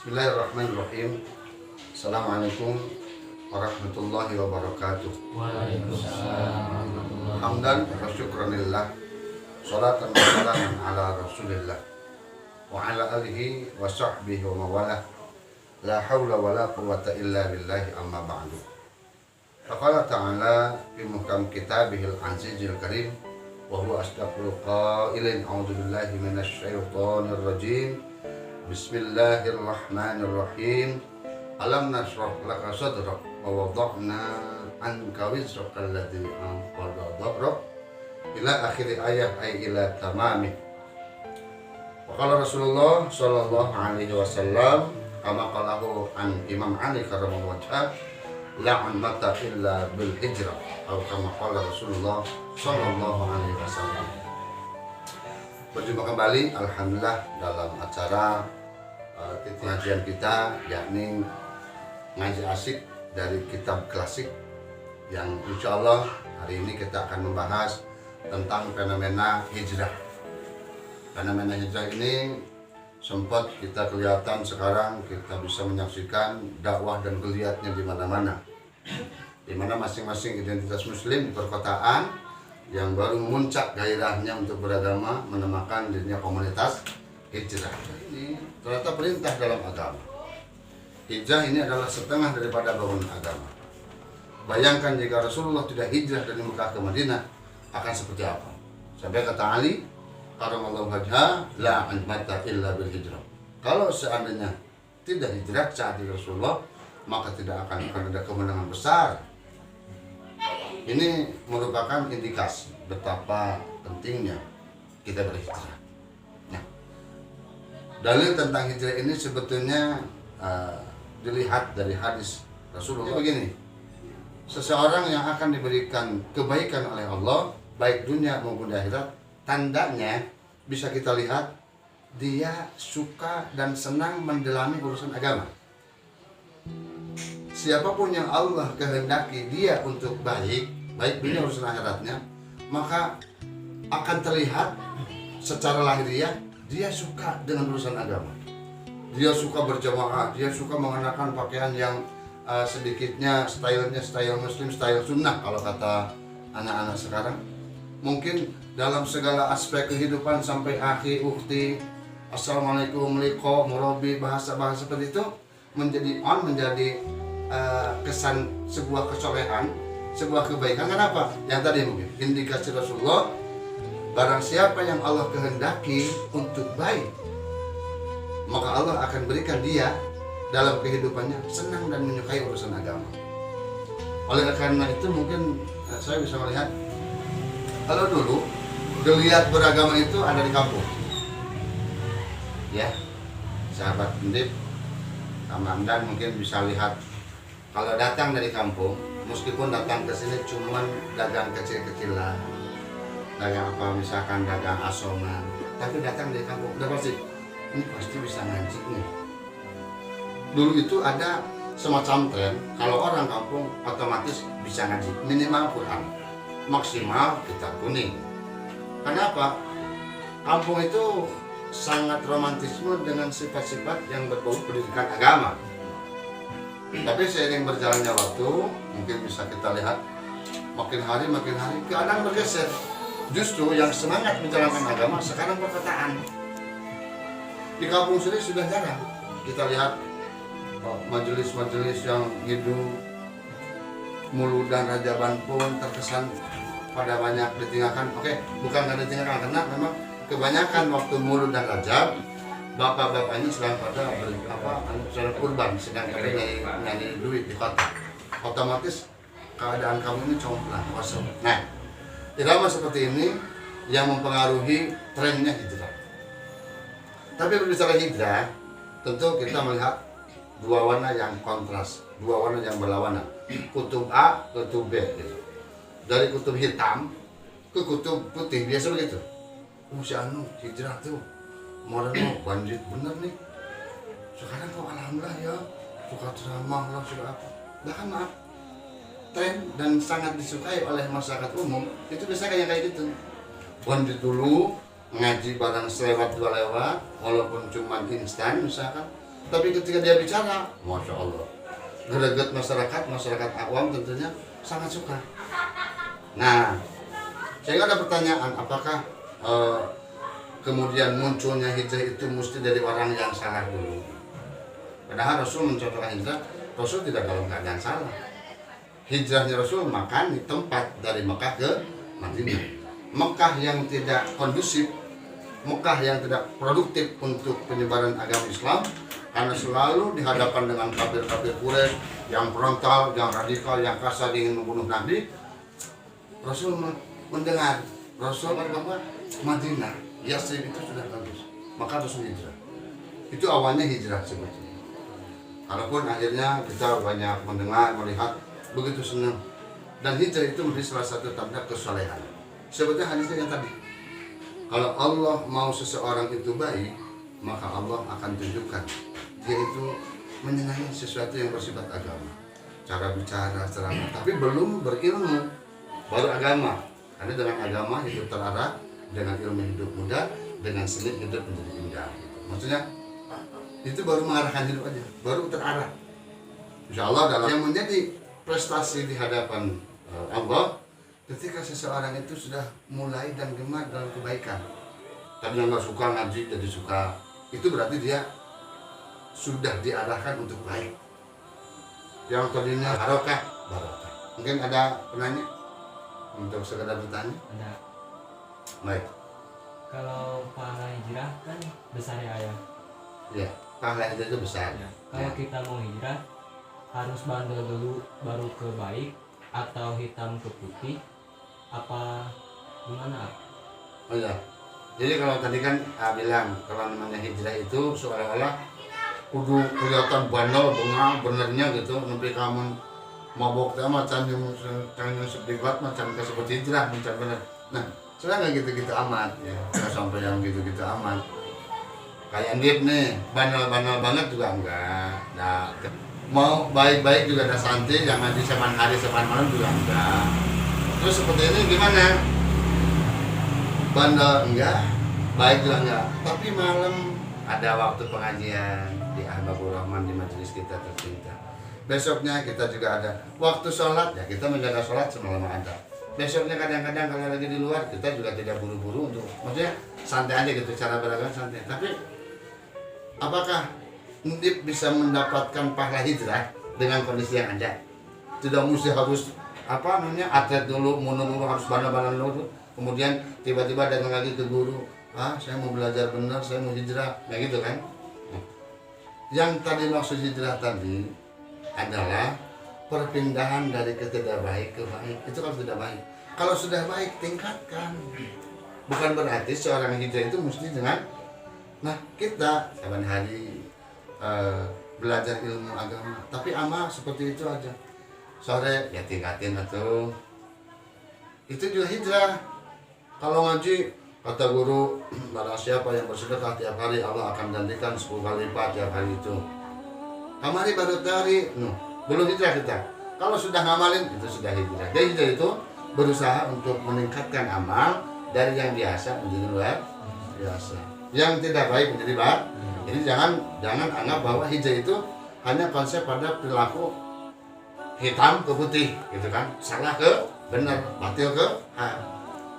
Bismillahirrahmanirrahim. Assalamualaikum warahmatullahi wabarakatuh. Waalaikumsalam. Hamdan wa syukranillah. Salatan wa salaman ala rasulillah wa ala alihi wa sahbihi wa mawalah. La hawla wa la quwwata illa billahi amma ba'du. Faqala ta'ala fi muhkam kitabihil azizil karim wa huwa asdaqul qailin. A'udzu billahi minasy syaithanir rajim. Bismillahirrahmanirrahim. Alam nashrah laka sadrak wa wada'na anka wizraka alladhi anqadha dhahrak ila akhir ayat ay ila tamami. Wa qala Rasulullah sallallahu alaihi wasallam kama qalahu an Imam Ali karramallahu wajhah la mata illa bil hijrah atau kama qala Rasulullah sallallahu alaihi wasallam. Berjumpa kembali alhamdulillah dalam acara pengajian kita, yakni ngaji asik dari kitab klasik yang insya Allah hari ini kita akan membahas tentang fenomena hijrah. Fenomena hijrah ini sempat kita kelihatan, sekarang kita bisa menyaksikan dakwah dan geliatnya di mana-mana, di mana masing-masing identitas muslim di perkotaan yang baru memuncak gairahnya untuk beragama menamakan dirinya komunitas hijrah. Ini ternyata perintah dalam agama. Hijrah ini adalah setengah daripada bangunan agama. Bayangkan jika Rasulullah tidak hijrah dari Mekah ke Madinah, akan seperti apa? Sampai kata Ali karramallahu wajhah la mata illa bil hijrah. Kalau seandainya tidak hijrah saat Rasulullah, maka tidak akan ada kemenangan besar. Ini merupakan indikasi betapa pentingnya kita berhijrah. Nah, dalil tentang hijrah ini sebetulnya dilihat dari hadis Rasulullah. Begini, seseorang yang akan diberikan kebaikan oleh Allah, baik dunia maupun di akhirat, tandanya bisa kita lihat dia suka dan senang mendalami urusan agama. Siapapun yang Allah kehendaki dia untuk baik dunia urusan akhiratnya, maka akan terlihat secara lahiriah dia suka dengan urusan agama. Dia suka berjamaah, dia suka mengenakan pakaian yang sedikitnya stylenya style muslim, style sunnah kalau kata anak-anak sekarang. Mungkin dalam segala aspek kehidupan sampai akhi, ukhti, assalamualaikum, liko, murabi, bahasa-bahasa seperti itu menjadi kesan sebuah kesolehan, sebuah kebaikan. Kenapa? Yang tadi mungkin indikasi Rasulullah, barang siapa yang Allah kehendaki untuk baik, maka Allah akan berikan dia dalam kehidupannya senang dan menyukai urusan agama. Oleh karena itu mungkin saya bisa melihat, kalau dulu geliat beragama itu ada di kampung, ya sahabat pendip Kamamdan mungkin bisa lihat, kalau datang dari kampung, meskipun datang ke sini cuman dagang kecil-kecilan, dagang apa, misalkan dagang asongan, tapi datang dari kampung udah pasti ini pasti bisa ngaji nih. Dulu itu ada semacam tren, kalau orang kampung otomatis bisa ngaji, minimal Quran, maksimal kitab kuning. Kenapa? Kampung itu sangat romantisme dengan sifat-sifat yang berbau pendidikan agama. Tapi seiring berjalannya waktu, mungkin bisa kita lihat makin hari keadaan bergeser. Justru yang semangat menjalankan agama sekarang perkotaan. Di kampung sendiri sudah jarang kita lihat majelis-majelis yang hidup Mulu dan Rajaban pun terkesan pada banyak ditinggalkan. Oke, bukan nggak ditinggalkan, karena memang kebanyakan waktu Mulu dan Rajab bapak-bapaknya sedang pada sedang kurban, sedang nyari duit di kota. Otomatis keadaan kamu ini comblang, kosong. Nah, irama seperti ini yang mempengaruhi trennya hijrah. Tapi berbicara hijrah, tentu kita melihat dua warna yang kontras, dua warna yang berlawanan, kutub A, kutub B gitu. Dari kutub hitam ke kutub putih, biasa begitu. Si anu hijrah tuh modern, bandit bener nih. Sekarang kok alhamdulillah ya, suka ceramah lah, suka apa. Bahkan maaf, tren dan sangat disukai oleh masyarakat umum itu biasanya kayak gitu. Bandit dulu ngaji barang selewat dua lewat, walaupun cuma instan misalkan, Tapi ketika dia bicara, Masya Allah, greget masyarakat awam tentunya sangat suka. Nah, sehingga ada pertanyaan, apakah kemudian munculnya hijrah itu mesti dari orang yang salah dulu? Padahal Rasul mencontohkan hijrah, Rasul tidak dalam keadaan salah. Hijrahnya Rasul makan di tempat dari Mekah ke Madinah. Mekah yang tidak kondusif, Mekah yang tidak produktif untuk penyebaran agama Islam, karena selalu dihadapkan dengan kafir-kafir Quraisy yang frontal, yang radikal, yang kasar, ingin membunuh Nabi. Rasul mendengar, Rasul bahwa Madinah, Yathrib itu sudah bagus, maka Rasul hijrah. Itu awalnya hijrah sebetulnya. Walaupun akhirnya kita banyak mendengar, melihat begitu senang. Dan hijrah itu menjadi salah satu tanda kesolehan. Sebetulnya hadisnya yang tadi, kalau Allah mau seseorang itu baik, maka Allah akan tunjukkan dia itu menyenangi sesuatu yang bersifat agama, cara bicara, ceramah, tapi belum berilmu, baru agama. Karena dengan agama hidup terarah, dengan ilmu hidup mudah, dengan seni hidup menjadi indah. Maksudnya itu baru mengarahkan hidup aja, baru terarah. Insya Allah dalam yang menjadi prestasi di hadapan Allah, ketika seseorang itu sudah mulai dan gemar dalam kebaikan. Tapi yang nggak suka ngaji jadi suka, itu berarti dia sudah diarahkan untuk baik. Yang tadinya barokah. Mungkin ada penanya untuk sekedar bertanya? Ada. Baik. Kalau pahala hijrah kan besar ya ayah. Ya, pahala itu besar. Ya. Kalau kita mau hijrah harus bandel dulu baru ke baik atau hitam ke putih, apa gimana? Oh ya. Jadi kalau tadi kan bilang kalau namanya hijrah itu seolah-olah kudu kelihatan bandel bunga benernya gitu, nanti kamu mabok teh macan yang sepibat macan kasebut hijrah macan bener. Nah, sebenarnya nggak gitu-gitu amat ya, nggak sampai yang gitu-gitu amat. Kayak Andip nih, bandel-bandel banget juga enggak. Nah, mau baik-baik juga ada santai, jangan di sepan hari sepan malam juga enggak. Terus seperti ini gimana? Bandel enggak, baik juga enggak. Tapi malam ada waktu pengajian di Ahbabur Rahman di majelis kita tercinta. Besoknya kita juga ada waktu sholat, ya kita menjaga sholat semalam ada. Besoknya kadang-kadang kalau lagi di luar kita juga tidak buru-buru untuk, maksudnya santai aja gitu, cara beragam santai. Tapi apakah Ndip bisa mendapatkan pahala hijrah dengan kondisi yang ada? Tidak mesti harus apa namanya atlet dulu, mundur harus bandel-bandel dulu, kemudian tiba-tiba datang lagi ke guru, saya mau belajar benar, saya mau hijrah, kayak gitu kan? Yang tadi maksud hijrah tadi adalah perpindahan dari ketidak baik ke baik. Itu kalau tidak baik. Kalau sudah baik tingkatkan. Bukan berarti seorang hijrah itu mesti dengan, nah kita saban hari belajar ilmu agama, tapi amal seperti itu aja. Sore ya tingkatin atau itu juga hijrah. Kalau ngaji kata guru, barang siapa yang bersedekah tiap hari Allah akan gantikan 10 kali lipat tiap hari itu. Kamari baru dari, belum hijrah kita. Kalau sudah ngamalin itu sudah hijrah. Jadi hijrah itu berusaha untuk meningkatkan amal dari yang biasa menjadi luar biasa. Yang tidak baik menjadi baik. Jadi jangan anggap bahwa hijrah itu hanya konsep pada perilaku hitam ke putih, gitu kan? Salah ke benar, batil ke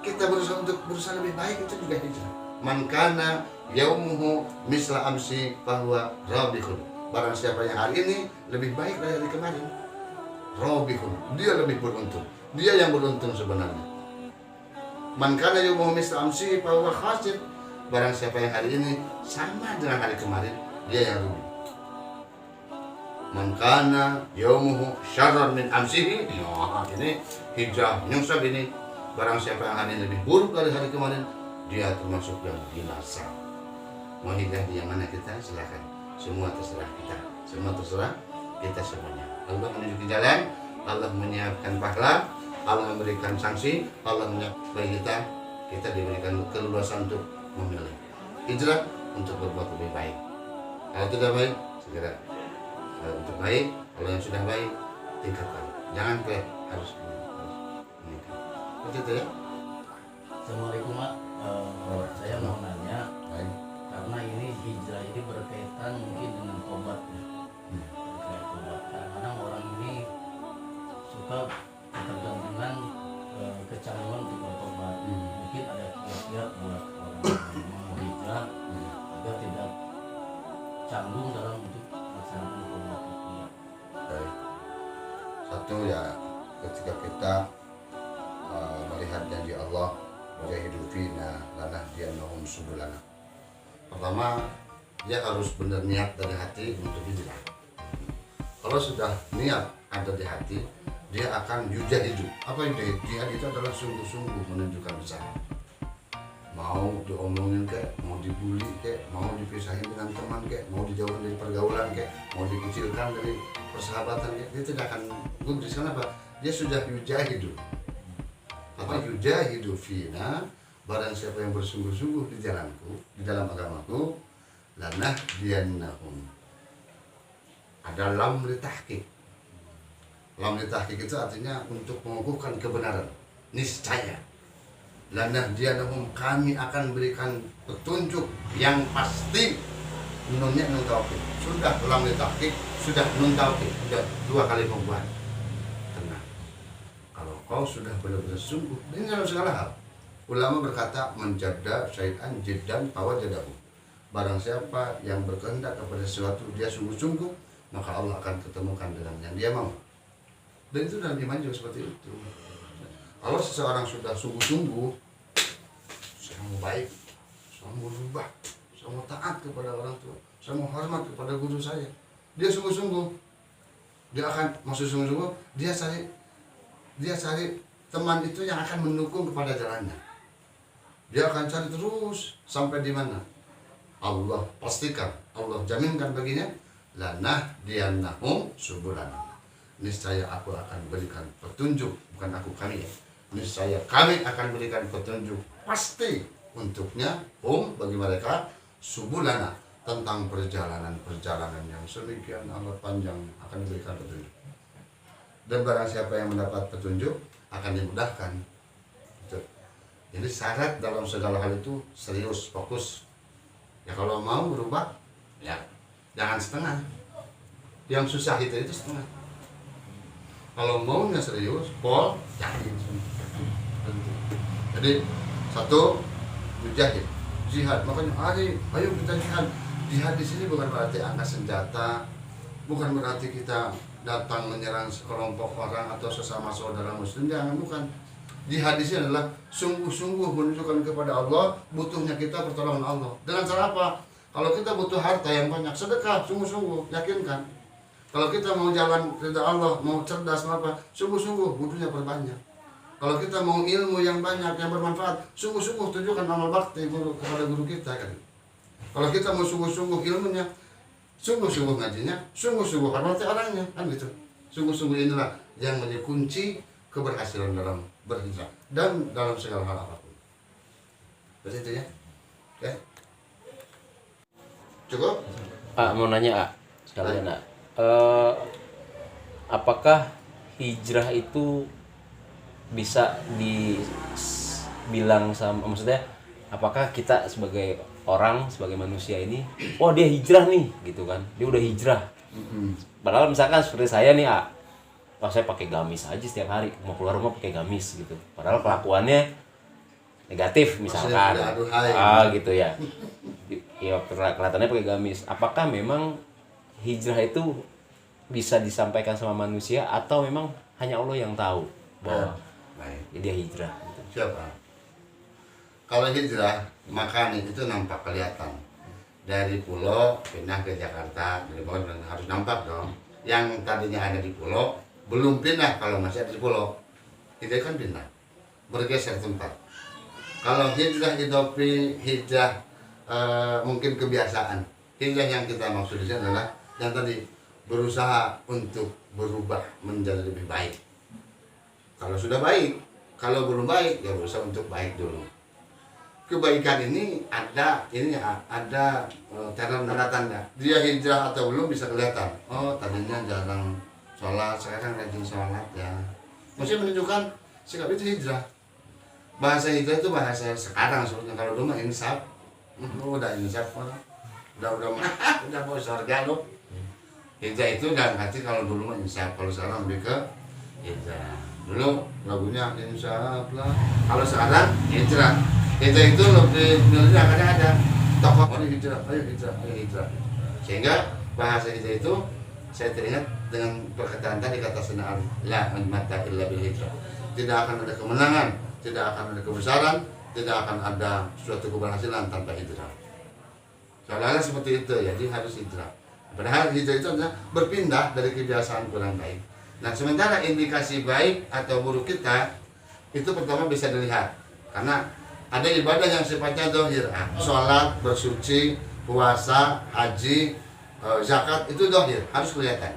kita berusaha lebih baik, itu juga hijrah. Man kana yaumuhu misla amsi bahwa rabihun. Barang siapa yang hari ini lebih baik dari hari kemarin, rabihun, dia lebih beruntung. Dia yang beruntung sebenarnya. Man kana yaumuhu misla amsi bahwa khasir. Barang siapa yang hari ini sama dengan hari kemarin, dia yang rugi. Man kana yaumuhu syarran min amsihi. Ini hijrah nyungsab ini. Barang siapa yang hari ini lebih buruk dari hari kemarin, dia termasuk yang binasa. Mau hijrah di yang mana kita silakan. Semua terserah kita. Semua terserah kita semuanya. Allah menunjuki jalan, Allah menyiapkan pahala, Allah memberikan sanksi, Allah menyiapkan kita. Kita diberikan keleluasan untuk memilih hijrah untuk berbuat lebih baik. Kalau tidak baik, segera untuk baik. Kalau yang sudah baik, tingkatkan. Jangan harus meningkat. Begitu ya. Assalamualaikum Mak. Saya mau nanya, karena ini hijrah ini berkaitan mungkin dengan apa ketergantungan kecanduan untuk narkoba. Mungkin ada kiat buat orang yang mau hijrah agar tidak canggung dalam untuk melaksanakan narkoba ini. Baik. Satu ya, ketika kita melihat janji Allah, wajahidu fina lanahdiyannahum subulana. Pertama, dia harus benar niat dari hati untuk hijrah. Kalau sudah niat ada di hati, dia akan yujahidu. Apa itu? Jihad itu adalah sungguh-sungguh menunjukkan usaha. Mau diomongin kek, mau dibully kek, mau dipisahin dengan teman kek, mau dijauhin dari pergaulan kek, mau dikucilkan dari persahabatan kek, dia tidak akan gubris. Kenapa? Dia sudah yujahidu. Apa yujahidu fina? Barang siapa yang bersungguh-sungguh di jalanku, di dalam agamaku, lanahdiyannahum. Ada lam li tahqiq. Lam li tahqiq itu artinya untuk mengukuhkan kebenaran. Niscaya lanahdiyannahum, kami akan berikan petunjuk yang pasti. Nunnya nun taukid. Sudah lam li tahqiq, sudah nun taukid, sudah dua kali pembuahan. Tenang. Kalau kau sudah benar-benar sungguh, ini dalam segala hal. Ulama berkata menjada syai'an jiddan fawajadahu. Barang siapa yang berkehendak kepada sesuatu dia sungguh-sungguh, maka Allah akan ketemukan dengan yang dia mau. Dan itu dalam iman juga seperti itu. Kalau seseorang sudah sungguh-sungguh, saya mau baik, saya mau berubah, saya mau taat kepada orang tua, saya mau hormat kepada guru saya, dia sungguh-sungguh, dia akan maksud sungguh-sungguh, dia cari teman itu yang akan mendukung kepada jalannya. Dia akan cari terus sampai di mana Allah pastikan, Allah jaminkan baginya, lanahdiyannahum subulana. Niscaya aku akan berikan petunjuk, bukan aku, kami ya. Niscaya kami akan berikan petunjuk pasti untuknya, bagi mereka, subulana, tentang perjalanan yang sedemikian amat panjang akan diberikan petunjuk. Dan barang siapa yang mendapat petunjuk akan dimudahkan. Jadi syarat dalam segala hal itu serius, fokus. Ya kalau mau berubah, ya jangan setengah. Yang susah itu setengah. Kalau maunya serius, pol, yakin. Jadi satu, mujahid, jihad. Makanya ayo kita jihad. Jihad di sini bukan berarti angkat senjata, bukan berarti kita datang menyerang sekelompok orang atau sesama saudara muslim, jangan, bukan. Jihad di sini adalah sungguh-sungguh menunjukkan kepada Allah butuhnya kita pertolongan Allah. Dengan cara apa? Kalau kita butuh harta yang banyak, sedekah, sungguh-sungguh, yakinkan. Kalau kita mau jalan ridha Allah, mau cerdas, apa, sungguh-sungguh butuhnya perbanyak. Kalau kita mau ilmu yang banyak, yang bermanfaat, sungguh-sungguh tunjukkan amal bakti kepada guru kita kan. Kalau kita mau sungguh-sungguh ilmunya, sungguh-sungguh ngajinya, sungguh-sungguh hormati orangnya, kan gitu. Sungguh-sungguh inilah yang menjadi kunci keberhasilan dalam berhijrah dan dalam segala hal apapun. Terus itu ya. Oke. Cukup? Mau nanya, sekalian, apakah hijrah itu bisa dibilang sama, maksudnya apakah kita sebagai orang, sebagai manusia ini, oh dia hijrah nih, gitu kan, dia udah hijrah. Padahal misalkan seperti saya nih, saya pakai gamis aja setiap hari, mau keluar rumah pakai gamis gitu, padahal kelakuannya negatif misalkan, gitu ya, ya kelihatannya pakai gamis. Apakah memang hijrah itu bisa disampaikan sama manusia atau memang hanya Allah yang tahu bahwa dia hijrah gitu? Siapa? Kalau hijrah, makanya itu nampak kelihatan. Dari pulau pindah ke Jakarta, dari bawah harus nampak dong. Yang tadinya ada di pulau belum pindah, kalau masih ada di pulau itu kan pindah, bergeser tempat. Kalau hijrah idopi, hijrah mungkin kebiasaan. Hijrah yang kita maksud di sini adalah yang tadi, berusaha untuk berubah menjadi lebih baik. Kalau sudah baik, kalau belum baik ya berusaha untuk baik dulu. Kebaikan ini ada tanda-tanda dia hijrah atau belum bisa kelihatan. Oh, tadinya jarang sholat, sekarang rajin sholat ya. Mesti menunjukkan sikap itu hijrah. Bahasa hijrah itu bahasa sekarang sebetulnya. Kalau dulu mah insaf, udah insaf orang, udah mau surga lo. Hijrah itu dalam hati, kalau dulu mah insaf, kalau sekarang lebih ke hijrah. Dulu lagunya insyaallah. Kalau sekarang hijrah. Hijrah itu lebih milihnya kadang ada tokoh ini hijrah, ayo hijrah, ayo hijrah. Sehingga bahasa hijrah itu saya teringat dengan perkataan tadi kata Sayyidina Ali, la mata illa bil hijrah. Tidak akan ada kemenangan, tidak akan ada kebesaran, tidak akan ada suatu keberhasilan tanpa hijrah. Soalnya seperti itu, jadi harus hijrah. Padahal hijrah itu adalah berpindah dari kebiasaan kurang baik. Nah, sementara indikasi baik atau buruk kita itu pertama bisa dilihat karena ada ibadah yang sifatnya zahir, sholat, bersuci, puasa, haji, zakat itu zahir, harus kelihatan.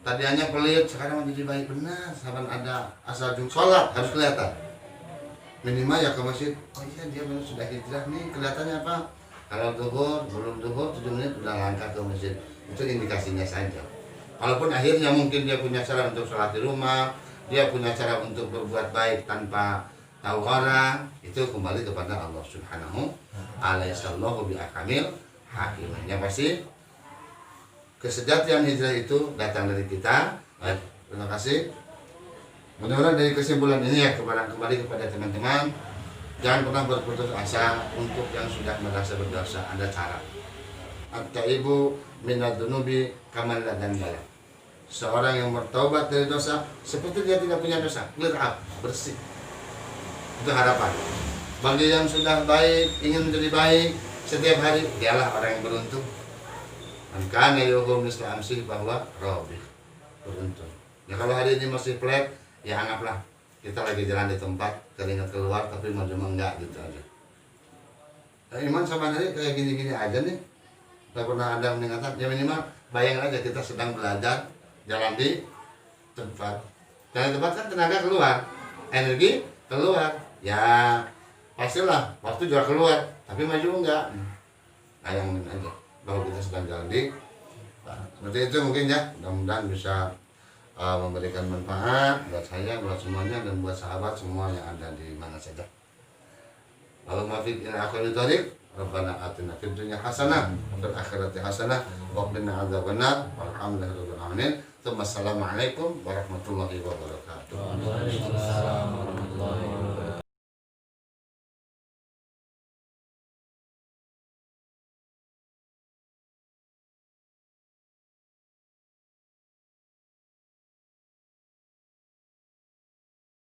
Tadi hanya pelit, sekarang menjadi baik benar. Saban ada asal sholat harus kelihatan. Minimal ya ke masjid. Oh iya dia benar sudah hijrah nih, kelihatannya apa? Kalau zuhur, belum zuhur 7 menit udah langkah ke masjid. Itu indikasinya saja. Walaupun akhirnya mungkin dia punya cara untuk sholat di rumah, dia punya cara untuk berbuat baik tanpa tahu orang, itu kembali kepada Allah Subhanahu alaihissallahu bi akamil hakimnya. Pasti kesejatian hijrah itu datang dari kita. Baik, terima kasih. Mudah-mudahan dari kesimpulan ini ya kembali kepada teman-teman, jangan pernah berputus asa untuk yang sudah merasa berdosa. Ada cara. At-taibu minad dunubi kaman la dhanba. Seorang yang bertaubat dari dosa seperti dia tidak punya dosa, clear up, bersih. Itu harapan. Bagi yang sudah baik, ingin menjadi baik setiap hari, dialah orang yang beruntung. Kan yuhum misla amsi bahwa robih, beruntung. Ya kalau hari ini masih flat, ya anggaplah kita lagi jalan di tempat, keringat keluar tapi maju enggak gitu aja. Nah, iman sama hari kayak gini-gini aja nih. Tak pernah ada meningkatkan, ya minimal bayangin aja kita sedang belajar jalan di tempat. Jalan di tempat kan tenaga keluar, energi keluar. Ya pastilah waktu juga keluar, tapi maju enggak. Bayangin aja bahwa kita sedang jalan di seperti itu mungkin ya. Mudah-mudahan bisa memberikan manfaat buat saya, buat semuanya, dan buat sahabat semua yang ada di mana saja. Lalu maafin ila akhir tariq. Rabbana atina fid dunya hasanah wa fil akhirati hasanah wa qina adzabannar. Walhamdulillahirabbil alamin. Assalamualaikum warahmatullahi wabarakatuh. Waalaikumsalam warahmatullahi wabarakatuh.